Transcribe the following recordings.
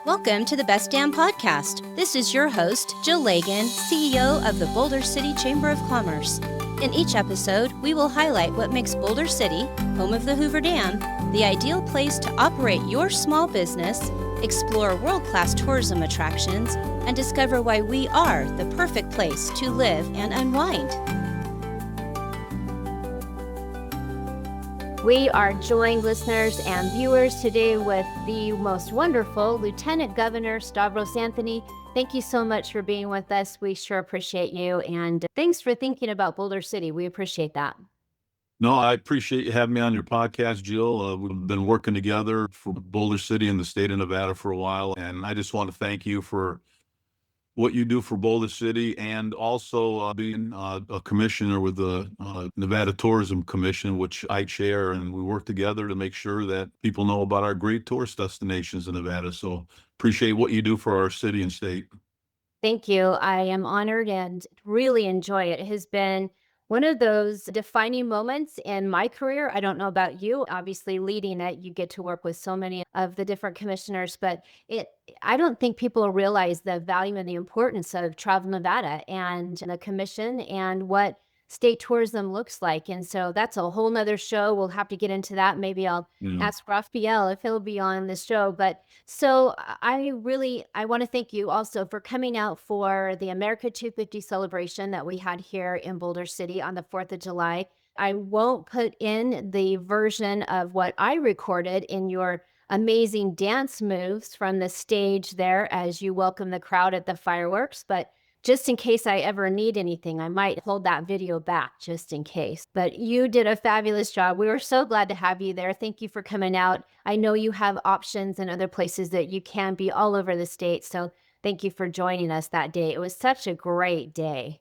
Welcome to the Best Damn Podcast. This is your host, Jill Lagan, CEO of the Boulder City Chamber of Commerce. In each episode, we will highlight what makes Boulder City, home of the Hoover Dam, the ideal place to operate your small business, explore world-class tourism attractions, and discover why we are the perfect place to live and unwind. We are joined, listeners and viewers, today with the most wonderful Lieutenant Governor Stavros Anthony. Thank you so much for being with us. We sure appreciate you. And thanks for thinking about Boulder City. We appreciate that. No, I appreciate you having me on your podcast, Jill. We've been working together for Boulder City and the state of Nevada for a while. And I just want to thank you for what you do for Boulder City, and also being a commissioner with the Nevada Tourism Commission, which I chair, and we work together to make sure that people know about our great tourist destinations in Nevada. So appreciate what you do for our city and state. Thank you. I am honored and really enjoy it. It has been one of those defining moments in my career. I don't know about you. Obviously, leading it, you get to work with so many of the different commissioners, but I don't think people realize the value and the importance of Travel Nevada and the commission and what state tourism looks like. And so that's a whole nother show. We'll have to get into that. Maybe I'll ask Raphael if he'll be on the show. But so I want to thank you also for coming out for the America 250 celebration that we had here in Boulder City on the 4th of July. I won't put in the version of what I recorded in your amazing dance moves from the stage there as you welcome the crowd at the fireworks, but just in case I ever need anything, I might hold that video back just in case. But you did a fabulous job. We were so glad to have you there. Thank you for coming out. I know you have options in other places that you can be all over the state. So thank you for joining us that day. It was such a great day.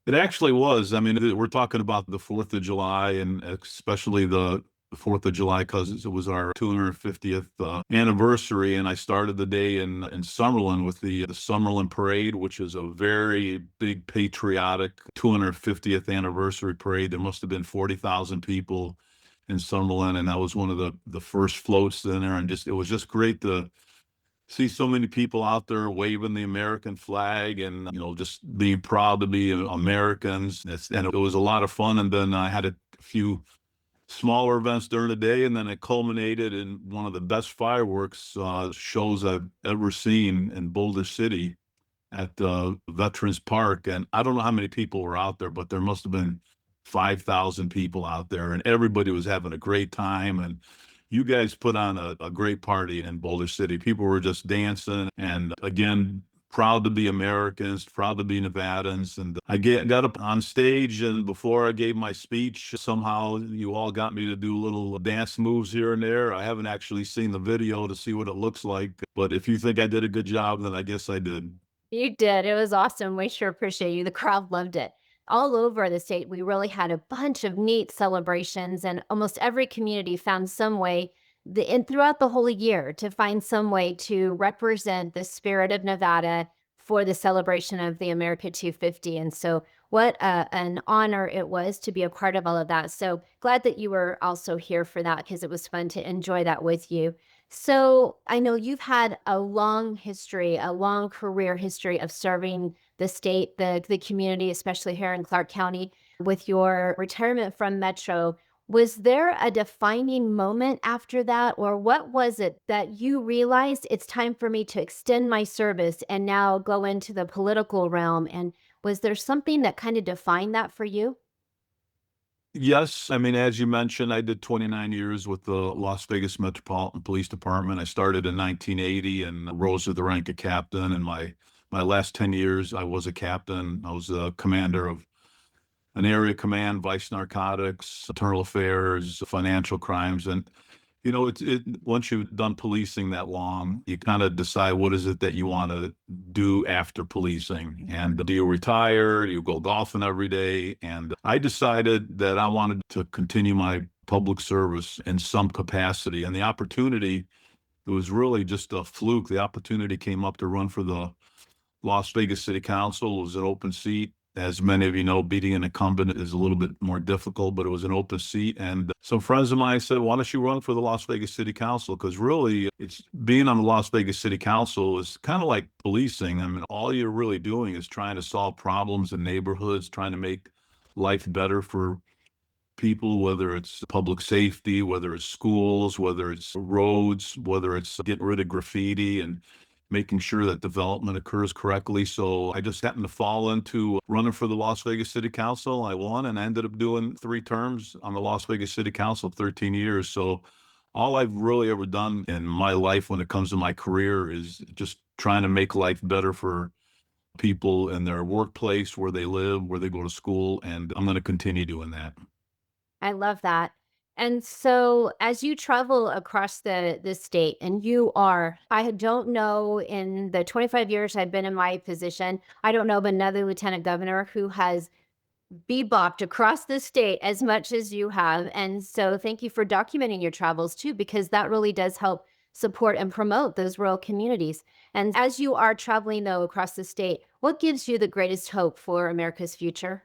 It actually was. I mean, we're talking about the 4th of July, and especially the 4th of July, because it was our 250th anniversary, and I started the day in Summerlin with the Summerlin Parade, which is a very big patriotic 250th anniversary parade. There must have been 40,000 people in Summerlin, and that was one of the first floats in there, and it was just great to see so many people out there waving the American flag and, just being proud to be Americans. And it was a lot of fun. And then I had a few smaller events during the day, and then it culminated in one of the best fireworks shows I've ever seen in Boulder City at Veterans Park. And I don't know how many people were out there, but there must have been 5,000 people out there, and everybody was having a great time. And you guys put on a great party in Boulder City. People were just dancing, and again, proud to be Americans, proud to be Nevadans. And I got up on stage, and before I gave my speech, somehow you all got me to do little dance moves here and there. I haven't actually seen the video to see what it looks like, but if you think I did a good job, then I guess I did. You did. It was awesome. We sure appreciate you. The crowd loved it. All over the state, we really had a bunch of neat celebrations, and almost every community found some way and throughout the whole year to find some way to represent the spirit of Nevada for the celebration of the America 250. And so what an honor it was to be a part of all of that. So glad that you were also here for that, because it was fun to enjoy that with you. So I know you've had a long history, a long career history of serving the state, the community, especially here in Clark County. With your retirement from Metro, was there a defining moment after that, or what was it that you realized it's time for me to extend my service and now go into the political realm? And was there something that kind of defined that for you? Yes. I mean, as you mentioned, I did 29 years with the Las Vegas Metropolitan Police Department. I started in 1980 and rose to the rank of captain. And my last 10 years, I was a captain. I was a commander of an area command, vice narcotics, internal affairs, financial crimes. And, once you've done policing that long, you kind of decide what is it that you want to do after policing. And do you retire? Do you go golfing every day? And I decided that I wanted to continue my public service in some capacity. And the opportunity, it was really just a fluke. The opportunity came up to run for the Las Vegas City Council. It was an open seat. As many of you know, beating an incumbent is a little bit more difficult, but it was an open seat. And some friends of mine said, why don't you run for the Las Vegas City Council? Because really, it's being on the Las Vegas City Council is kind of like policing. I mean, all you're really doing is trying to solve problems in neighborhoods, trying to make life better for people, whether it's public safety, whether it's schools, whether it's roads, whether it's getting rid of graffiti and making sure that development occurs correctly. So I just happened to fall into running for the Las Vegas City Council. I won and I ended up doing 3 terms on the Las Vegas City Council, 13 years. So all I've really ever done in my life when it comes to my career is just trying to make life better for people in their workplace, where they live, where they go to school. And I'm going to continue doing that. I love that. And so as you travel across the state and I don't know, in the 25 years I've been in my position, I don't know of another lieutenant governor who has bebopped across the state as much as you have. And so thank you for documenting your travels too, because that really does help support and promote those rural communities. And as you are traveling though across the state, what gives you the greatest hope for America's future?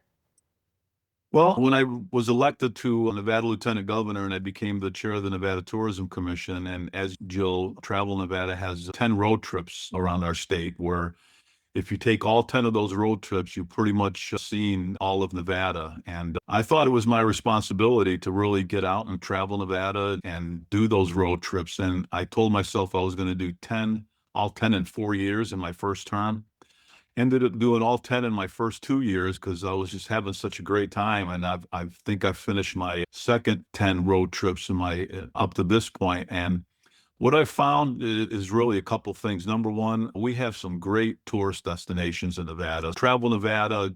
Well, when I was elected to Nevada Lieutenant Governor and I became the chair of the Nevada Tourism Commission, and as Jill, Travel Nevada has 10 road trips around our state where if you take all 10 of those road trips, you've pretty much seen all of Nevada. And I thought it was my responsibility to really get out and travel Nevada and do those road trips. And I told myself I was going to do 10, all 10 in 4 years in my first term. Ended up doing all 10 in my first 2 years because I was just having such a great time. And I think I finished my second 10 road trips in my up to this point. And what I found is really a couple things. Number one, we have some great tourist destinations in Nevada. Travel Nevada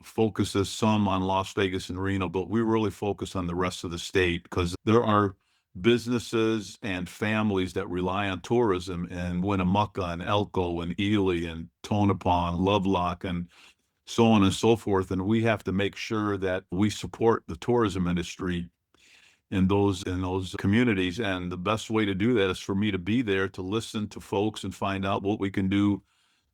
focuses some on Las Vegas and Reno, but we really focus on the rest of the state because there are businesses and families that rely on tourism in Winnemucca and Elko and Ely and Tonopah and Lovelock and so on and so forth. And we have to make sure that we support the tourism industry in those communities. And the best way to do that is for me to be there to listen to folks and find out what we can do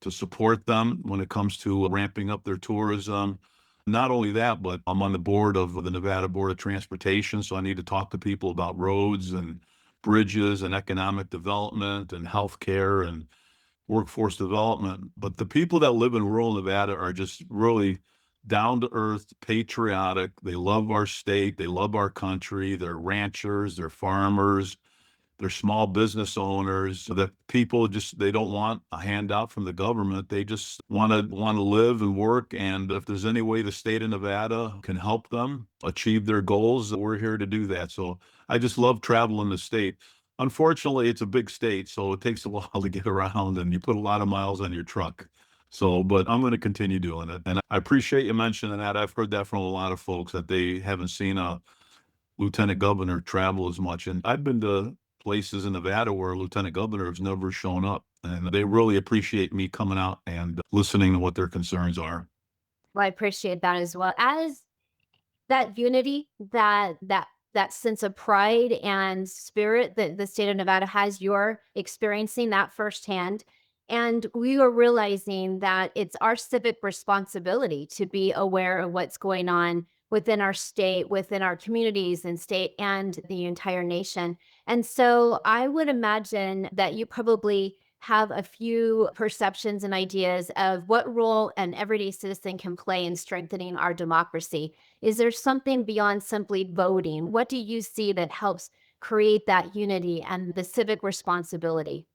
to support them when it comes to ramping up their tourism. Not only that, but I'm on the board of the Nevada Board of Transportation, so I need to talk to people about roads and bridges and economic development and healthcare and workforce development. But the people that live in rural Nevada are just really down to earth, patriotic. They love our state. They love our country. They're ranchers. They're farmers. They're small business owners. So that people just, they don't want a handout from the government. They just want to live and work. And if there's any way the state of Nevada can help them achieve their goals, we're here to do that. So I just love traveling the state. Unfortunately, it's a big state, so it takes a while to get around and you put a lot of miles on your truck. So, but I'm going to continue doing it. And I appreciate you mentioning that. I've heard that from a lot of folks that they haven't seen a lieutenant governor travel as much. And I've been to places in Nevada where a lieutenant governor has never shown up. And they really appreciate me coming out and listening to what their concerns are. Well, I appreciate that as well. As that unity, that sense of pride and spirit that the state of Nevada has, you're experiencing that firsthand. And we are realizing that it's our civic responsibility to be aware of what's going on within our state, within our communities and state, and the entire nation. And so I would imagine that you probably have a few perceptions and ideas of what role an everyday citizen can play in strengthening our democracy. Is there something beyond simply voting? What do you see that helps create that unity and the civic responsibility?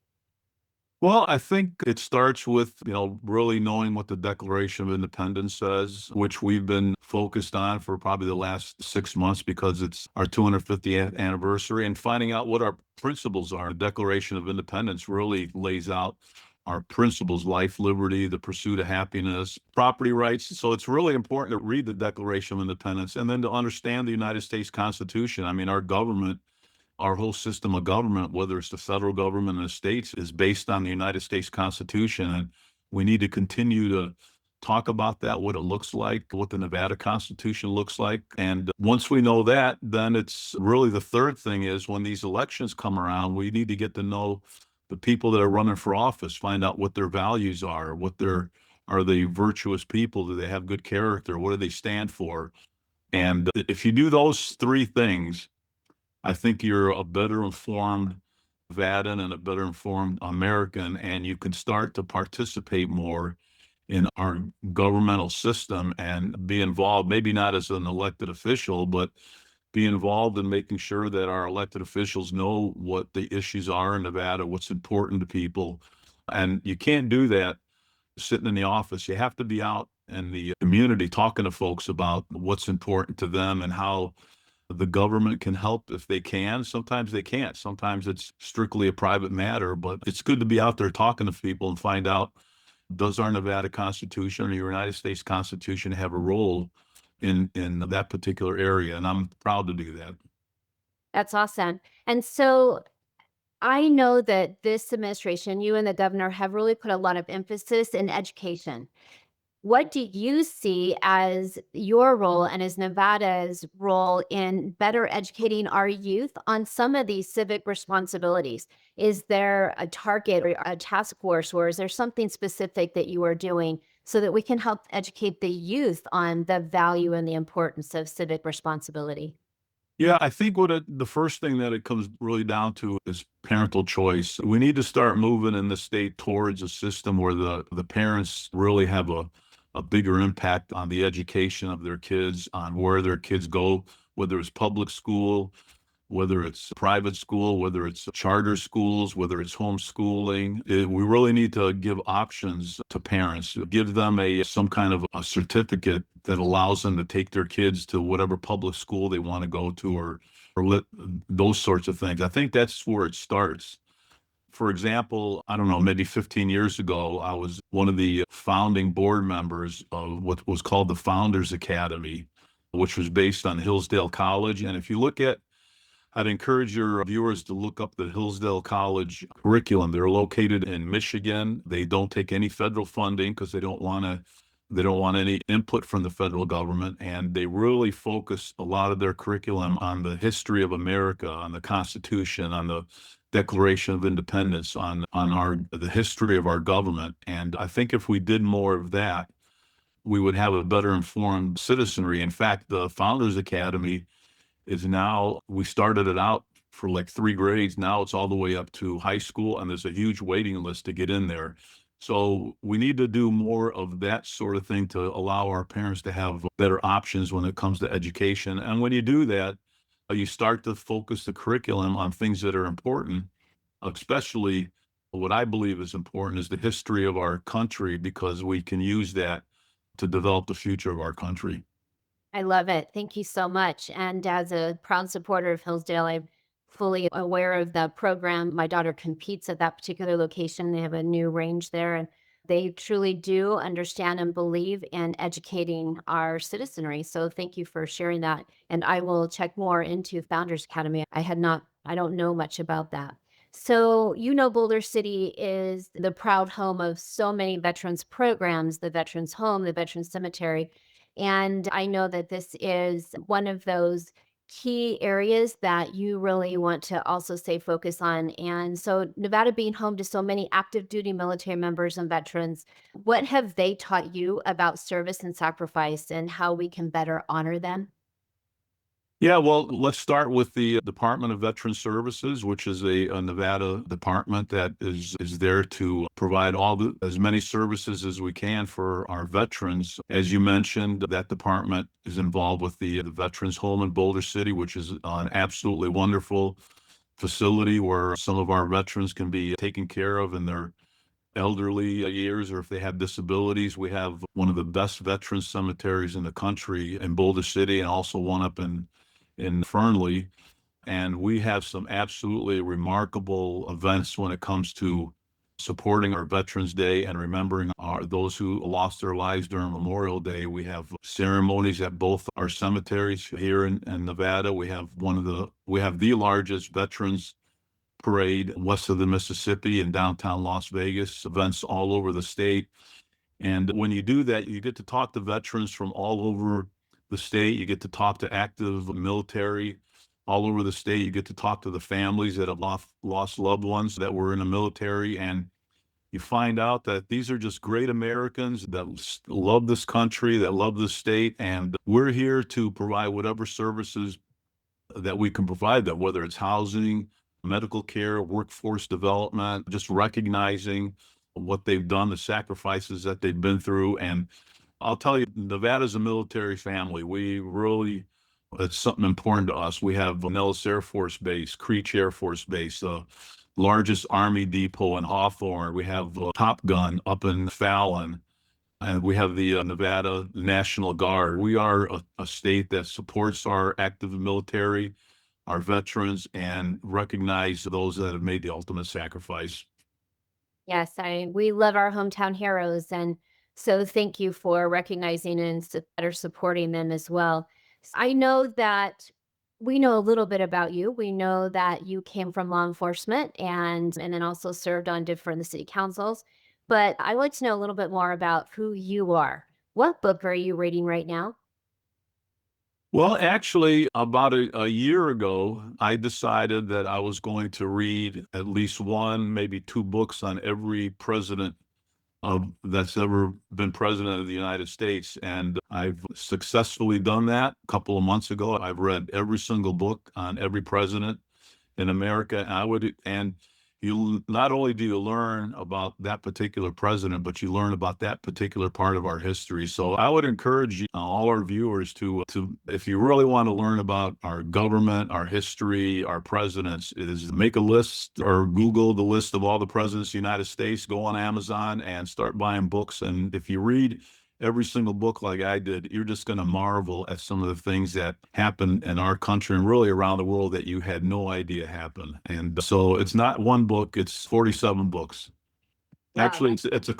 Well, I think it starts with, really knowing what the Declaration of Independence says, which we've been focused on for probably the last 6 months because it's our 250th anniversary, and finding out what our principles are. The Declaration of Independence really lays out our principles: life, liberty, the pursuit of happiness, property rights. So it's really important to read the Declaration of Independence and then to understand the United States Constitution. I mean, our whole system of government, whether it's the federal government and the states, is based on the United States Constitution. And we need to continue to talk about that, what it looks like, what the Nevada Constitution looks like. And once we know that, then it's really the third thing is when these elections come around, we need to get to know the people that are running for office, find out what their values are, what their Are they virtuous people? Do they have good character? What do they stand for? And if you do those three things, I think you're a better informed Vadan and a better informed American, and you can start to participate more in our governmental system and be involved, maybe not as an elected official, but be involved in making sure that our elected officials know what the issues are in Nevada, what's important to people. And you can't do that sitting in the office. You have to be out in the community talking to folks about what's important to them and how the government can help if they can. Sometimes they can't. Sometimes it's strictly a private matter, but it's good to be out there talking to people and find out, does our Nevada Constitution or the United States Constitution have a role in that particular area? And I'm proud to do that. That's awesome. And so I know that this administration, you and the governor have really put a lot of emphasis in education. What do you see as your role and as Nevada's role in better educating our youth on some of these civic responsibilities? Is there a target or a task force, or is there something specific that you are doing so that we can help educate the youth on the value and the importance of civic responsibility? Yeah, I think the first thing that it comes really down to is parental choice. We need to start moving in the state towards a system where the parents really have a bigger impact on the education of their kids, on where their kids go, whether it's public school, whether it's private school, whether it's charter schools, whether it's homeschooling. We really need to give options to parents, give them some kind of a certificate that allows them to take their kids to whatever public school they want to go to, or those sorts of things. I think that's where it starts. For example, I don't know, maybe 15 years ago, I was one of the founding board members of what was called the Founders Academy, which was based on Hillsdale College. And if you look at I'd encourage your viewers to look up the Hillsdale College curriculum. They're located in Michigan. They don't take any federal funding because they don't want any input from the federal government. And they really focus a lot of their curriculum on the history of America, on the Constitution, on the Declaration of Independence, on the history of our government. And I think if we did more of that, we would have a better informed citizenry. In fact, the Founders Academy is now, we started it out for like 3 grades. Now it's all the way up to high school, and there's a huge waiting list to get in there. So we need to do more of that sort of thing to allow our parents to have better options when it comes to education. And when you do that, you start to focus the curriculum on things that are important, especially what I believe is important is the history of our country, because we can use that to develop the future of our country. I love it. Thank you so much. And as a proud supporter of Hillsdale, I'm fully aware of the program. My daughter competes at that particular location. They have a new range there, and they truly do understand and believe in educating our citizenry. So thank you for sharing that. And I will check more into Founders Academy. I don't know much about that. So, Boulder City is the proud home of so many veterans programs, the Veterans Home, the Veterans Cemetery. And I know that this is one of those key areas that you really want to also stay focused on. And so, Nevada being home to so many active duty military members and veterans, what have they taught you about service and sacrifice and how we can better honor them? Yeah, well, let's start with the Department of Veteran Services, which is a Nevada department that is there to provide as many services as we can for our veterans. As you mentioned, that department is involved with the Veterans Home in Boulder City, which is an absolutely wonderful facility where some of our veterans can be taken care of in their elderly years, or if they have disabilities. We have one of the best veteran cemeteries in the country in Boulder City, and also one up in Fernley. And we have some absolutely remarkable events when it comes to supporting our Veterans Day and remembering those who lost their lives during Memorial Day. We have ceremonies at both our cemeteries here in Nevada. We have the largest veterans parade west of the Mississippi in downtown Las Vegas, events all over the state. And when you do that, you get to talk to veterans from all over the state. You get to talk to active military all over the state. You get to talk to the families that have lost loved ones that were in the military. And you find out that these are just great Americans that love this country, that love this state, and we're here to provide whatever services that we can provide them, whether it's housing, medical care, workforce development, just recognizing what they've done, the sacrifices that they've been through. And I'll tell you, Nevada's a military family. We really, it's something important to us. We have Nellis Air Force Base, Creech Air Force Base, the largest Army depot in Hawthorne. We have Top Gun up in Fallon, and we have the Nevada National Guard. We are a state that supports our active military, our veterans, and recognize those that have made the ultimate sacrifice. Yes, we love our hometown heroes, and so thank you for recognizing and better supporting them as well. I know that we know a little bit about you. We know that you came from law enforcement and then also served on different city councils. But I'd like to know a little bit more about who you are. What book are you reading right now? Well, actually, about a year ago, I decided that I was going to read at least one, maybe two books on every president that's ever been president of the United States. And I've successfully done that a couple of months ago. I've read every single book on every president in America. And you not only do you learn about that particular president, but you learn about that particular part of our history. So I would encourage you, all our viewers to, if you really want to learn about our government, our history, our presidents, is make a list or Google the list of all the presidents of the United States, go on Amazon and start buying books. And if you read every single book like I did, you're just going to marvel at some of the things that happened in our country and really around the world that you had no idea happened. And so it's not one book, it's 47 books. Wow. Actually, it's a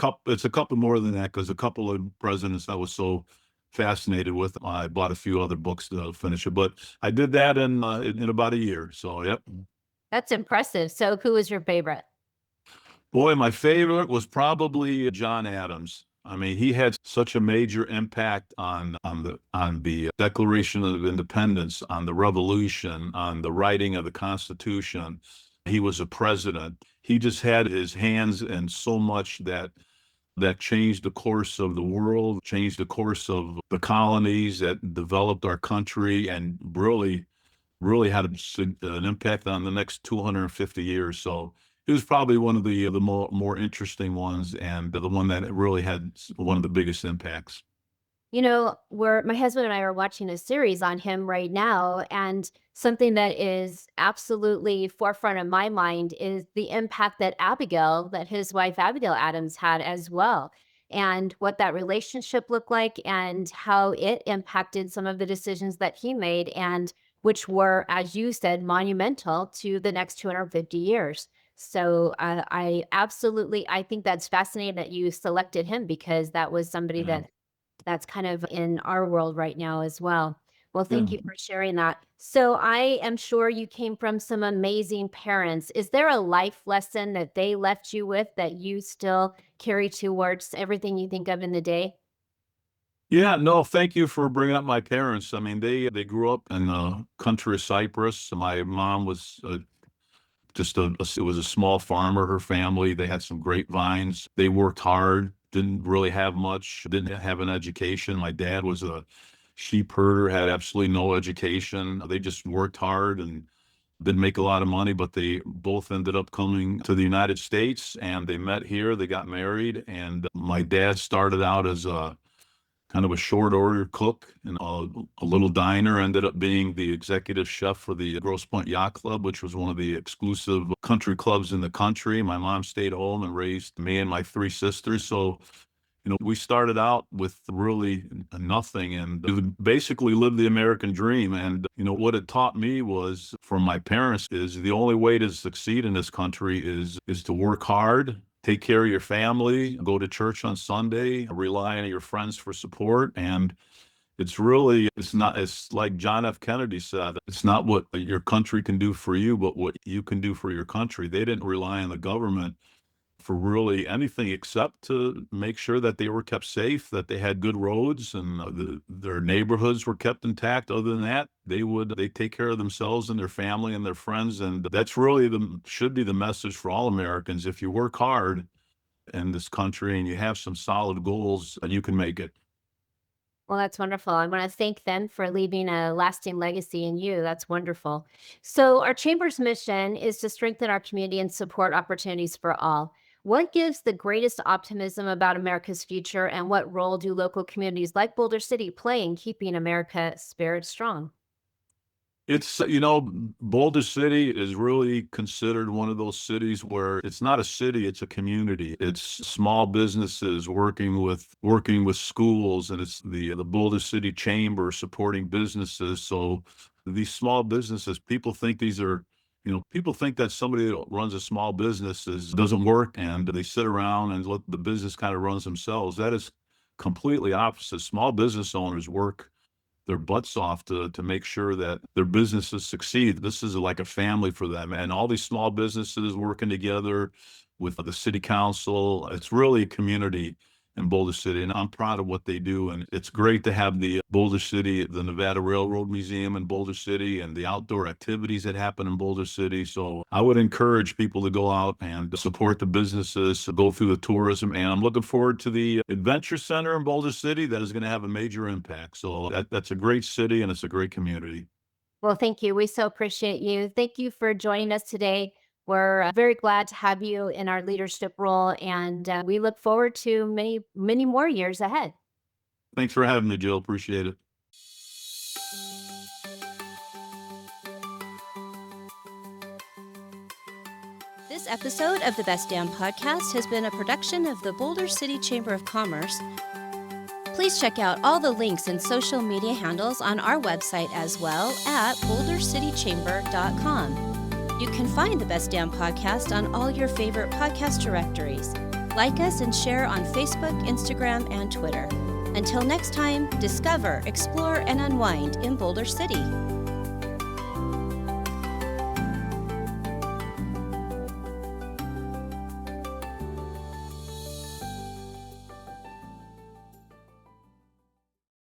couple more than that because a couple of presidents I was so fascinated with, I bought a few other books to finish it. But I did that in about a year. So, yep. That's impressive. So who is your favorite? Boy, my favorite was probably John Adams. I mean, he had such a major impact on the Declaration of Independence, on the Revolution, on the writing of the Constitution. He was a president. He just had his hands in so much that changed the course of the world, changed the course of the colonies, that developed our country, and really had an impact on the next 250 years. So it was probably one of the more interesting ones, and the one that really had one of the biggest impacts. You know, we're my husband and I are watching a series on him right now, and something that is absolutely forefront of my mind is the impact that his wife Abigail Adams had as well, and what that relationship looked like and how it impacted some of the decisions that he made and which were, as you said, monumental to the next 250 years. So I think that's fascinating that you selected him because that was somebody Yeah, that's kind of in our world right now as well. Well, yeah. thank you for sharing that. So I am sure you came from some amazing parents. Is there a life lesson that they left you with that you still carry towards everything you think of in the day? Yeah, no, thank you for bringing up my parents. I mean, they grew up in the country of Cyprus. My mom was it was a small farmer, her family. They had some grapevines. They worked hard, didn't really have much, didn't have an education. My dad was a sheep herder, had absolutely no education. They just worked hard and didn't make a lot of money, but they both ended up coming to the United States and they met here. They got married, and my dad started out as a kind of a short order cook in a little diner, ended up being the executive chef for the Grosse Pointe Yacht Club, which was one of the exclusive country clubs in the country. My mom stayed home and raised me and my three sisters. So, we started out with really nothing and we basically lived the American dream. And, what it taught me was from my parents is the only way to succeed in this country is to work hard, take care of your family, go to church on Sunday, rely on your friends for support. And it's like John F. Kennedy said, it's not what your country can do for you, but what you can do for your country. They didn't rely on the government for really anything except to make sure that they were kept safe, that they had good roads, and their neighborhoods were kept intact. Other than that, they take care of themselves and their family and their friends, and that's really should be the message for all Americans. If you work hard, in this country and you have some solid goals, you can make it. Well, that's wonderful. I want to thank them for leaving a lasting legacy in you. That's wonderful. So, our chamber's mission is to strengthen our community and support opportunities for all. What gives the greatest optimism about America's future, and what role do local communities like Boulder City play in keeping America's spirit strong? It's, Boulder City is really considered one of those cities where it's not a city, it's a community. It's small businesses working with schools, and it's the Boulder City Chamber supporting businesses. So these small businesses, people think that somebody that runs a small business doesn't work and they sit around and let the business kind of runs themselves. That is completely opposite. Small business owners work their butts off to make sure that their businesses succeed. This is like a family for them, and all these small businesses working together with the city council. It's really a community in Boulder City, and I'm proud of what they do. And it's great to have the Boulder City, the Nevada Railroad Museum in Boulder City, and the outdoor activities that happen in Boulder City. So I would encourage people to go out and support the businesses, go through the tourism. And I'm looking forward to the Adventure Center in Boulder City that is going to have a major impact. So that's a great city and it's a great community. Well, thank you. We so appreciate you. Thank you for joining us today. We're very glad to have you in our leadership role, and we look forward to many, many more years ahead. Thanks for having me, Jill. Appreciate it. This episode of the Best Damn Podcast has been a production of the Boulder City Chamber of Commerce. Please check out all the links and social media handles on our website as well at bouldercitychamber.com. You can find the Best Damn Podcast on all your favorite podcast directories. Like us and share on Facebook, Instagram, and Twitter. Until next time, discover, explore, and unwind in Boulder City.